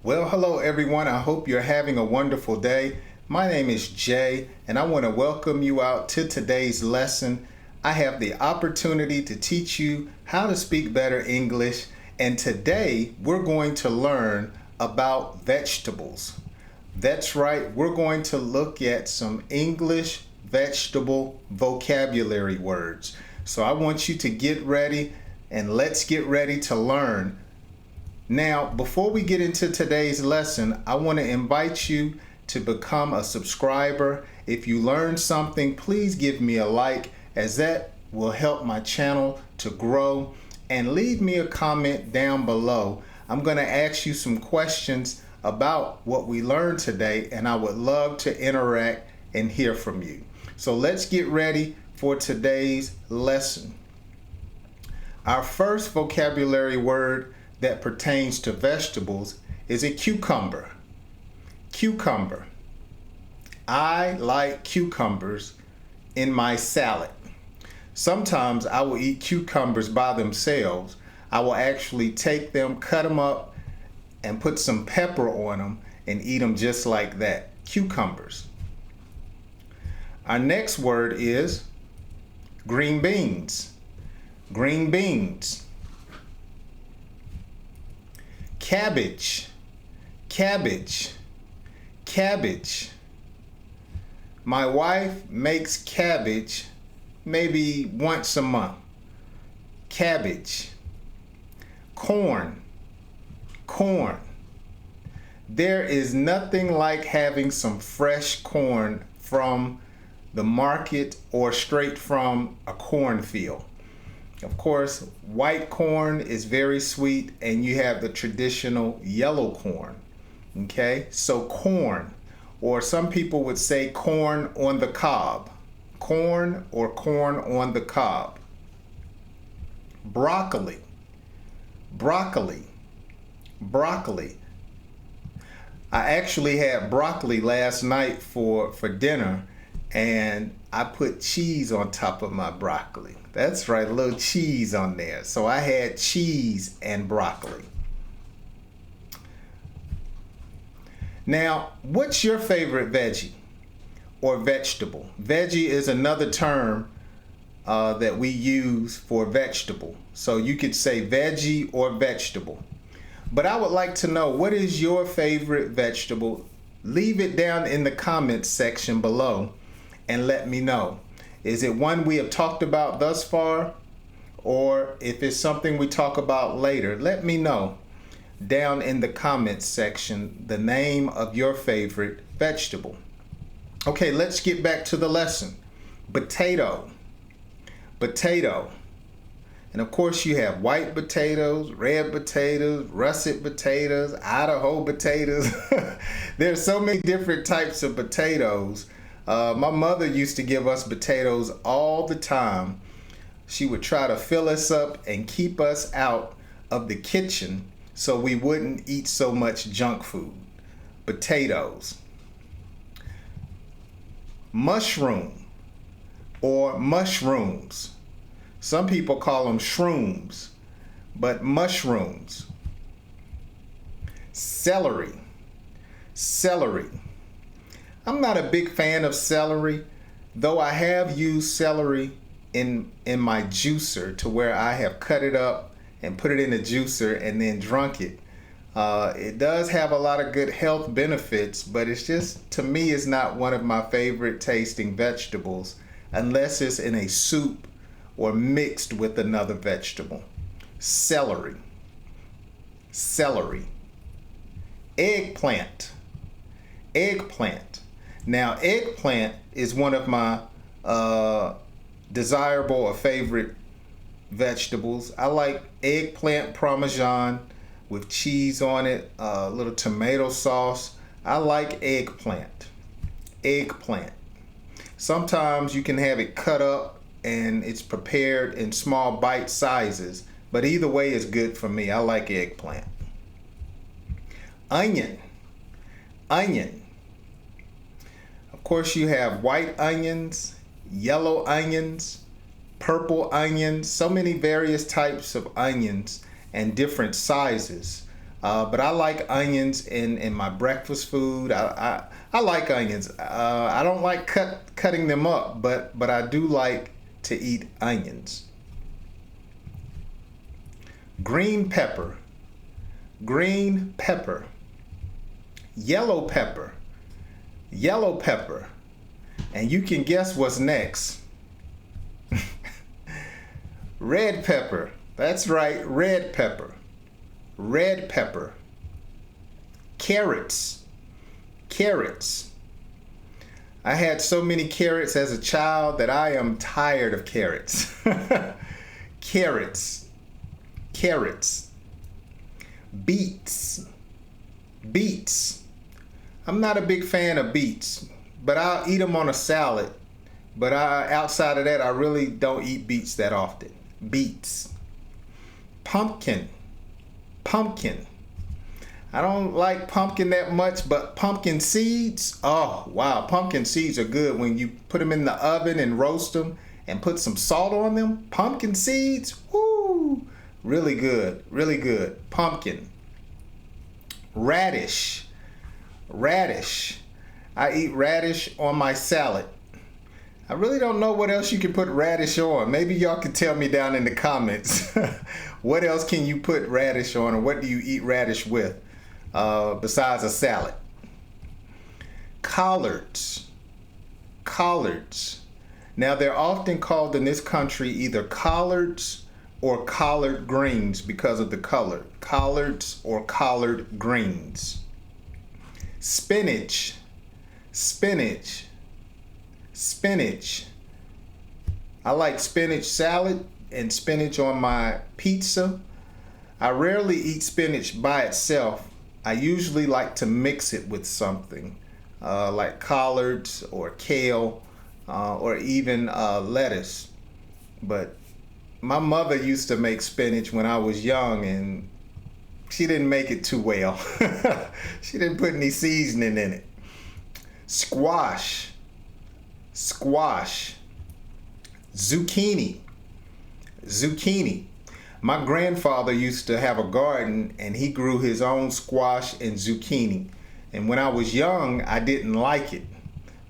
Well, hello everyone. I hope you're having a wonderful day. My name is Jay, and I want to welcome you out to today's lesson. I have the opportunity to teach you how to speak better English, and today we're going to learn about vegetables. That's right, we're going to look at some English vegetable vocabulary words. So I want you to get ready, and let's get ready to learn. Now, before we get into today's lesson, I want to invite you to become a subscriber. If you learned something, please give me a like, as that will help my channel to grow. And leave me a comment down below. I'm going to ask you some questions about what we learned today, and I would love to interact and hear from you. So let's get ready for today's lesson. Our first vocabulary word that pertains to vegetables is a cucumber. Cucumber. I like cucumbers in my salad. Sometimes I will eat cucumbers by themselves. I will actually take them, cut them up, and put some pepper on them and eat them just like that. Cucumbers. Our next word is green beans. Green beans. Cabbage, cabbage, cabbage. My wife makes cabbage maybe once a month. Cabbage. Corn, corn. There is nothing like having some fresh corn from the market or straight from a cornfield. Of course, white corn is very sweet, and you have the traditional yellow corn. Okay, so corn, or some people would say corn on the cob. Corn or corn on the cob. Broccoli, broccoli, broccoli. I actually had broccoli last night for dinner, and I put cheese on top of my broccoli. That's right, a little cheese on there. So I had cheese and broccoli. Now, what's your favorite veggie or vegetable? Veggie is another term that we use for vegetable. So you could say veggie or vegetable. But I would like to know, what is your favorite vegetable? Leave it down in the comments section below and let me know. Is it one we have talked about thus far? Or if it's something we talk about later, let me know down in the comments section the name of your favorite vegetable. Okay, let's get back to the lesson. Potato, potato. And of course you have white potatoes, red potatoes, russet potatoes, Idaho potatoes. There's so many different types of potatoes. My mother used to give us potatoes all the time. She would try to fill us up and keep us out of the kitchen so we wouldn't eat so much junk food. Potatoes. Mushroom or mushrooms. Some people call them shrooms, but mushrooms. Celery. Celery. I'm not a big fan of celery, though I have used celery in my juicer, to where I have cut it up and put it in a juicer and then drunk it. It does have a lot of good health benefits, but it's just, to me, it's not one of my favorite tasting vegetables unless it's in a soup or mixed with another vegetable. Celery. Celery. Eggplant. Eggplant. Now, eggplant is one of my desirable or favorite vegetables. I like eggplant parmesan with cheese on it, a little tomato sauce. I like eggplant. Eggplant. Sometimes you can have it cut up and it's prepared in small bite sizes, but either way is good for me. I like eggplant. Onion. Onion. Of course, you have white onions, yellow onions, purple onions, so many various types of onions and different sizes. But I like onions in my breakfast food. I like onions. I don't like cutting them up, but I do like to eat onions. Green pepper, green pepper. Yellow pepper, yellow pepper. And you can guess what's next. Red pepper. That's right, red pepper. Red pepper. Carrots. Carrots. I had so many carrots as a child that I am tired of carrots. Carrots. Carrots. Beets. Beets. I'm not a big fan of beets, but I'll eat them on a salad. But outside of that, I really don't eat beets that often. Beets. Pumpkin. Pumpkin. I don't like pumpkin that much, but pumpkin seeds, oh wow, pumpkin seeds are good when you put them in the oven and roast them and put some salt on them. Pumpkin seeds, woo, really good, really good. Pumpkin. Radish. Radish. I eat radish on my salad. I really don't know what else you can put radish on. Maybe y'all can tell me down in the comments. What else can you put radish on, or what do you eat radish with besides a salad? Collards. Collards. Now they're often called in this country either collards or collard greens because of the color. Collards or collard greens. Spinach. Spinach. Spinach. I like spinach salad and spinach on my pizza. I rarely eat spinach by itself. I usually like to mix it with something like collards or kale or even lettuce. But my mother used to make spinach when I was young, and she didn't make it too well. She didn't put any seasoning in it. Squash. Squash. Zucchini. Zucchini. My grandfather used to have a garden, and he grew his own squash and zucchini. And when I was young, I didn't like it.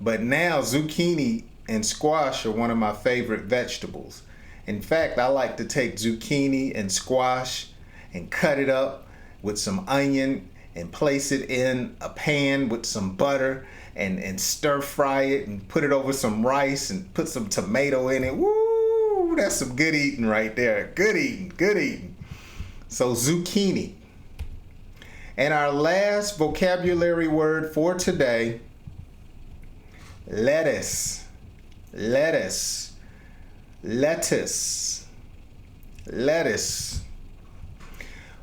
But now zucchini and squash are one of my favorite vegetables. In fact, I like to take zucchini and squash and cut it up with some onion and place it in a pan with some butter and stir fry it and put it over some rice and put some tomato in it. Woo, that's some good eating right there. Good eating, good eating. So zucchini. And our last vocabulary word for today, lettuce. Lettuce. Lettuce. Lettuce.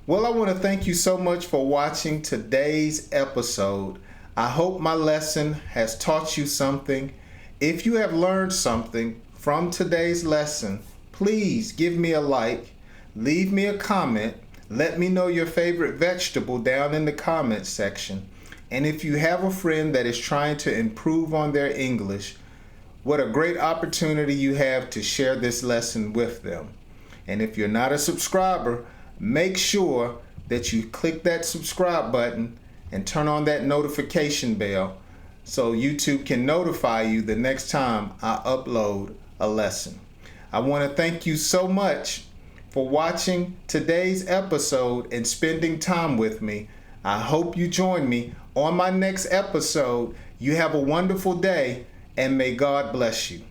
Well, I want to thank you so much for watching today's episode. I hope my lesson has taught you something. If you have learned something from today's lesson, please give me a like, leave me a comment, let me know your favorite vegetable down in the comments section. And if you have a friend that is trying to improve on their English, what a great opportunity you have to share this lesson with them. And if you're not a subscriber, make sure that you click that subscribe button and turn on that notification bell so YouTube can notify you the next time I upload a lesson. I want to thank you so much for watching today's episode and spending time with me. I hope you join me on my next episode. You have a wonderful day, and may God bless you.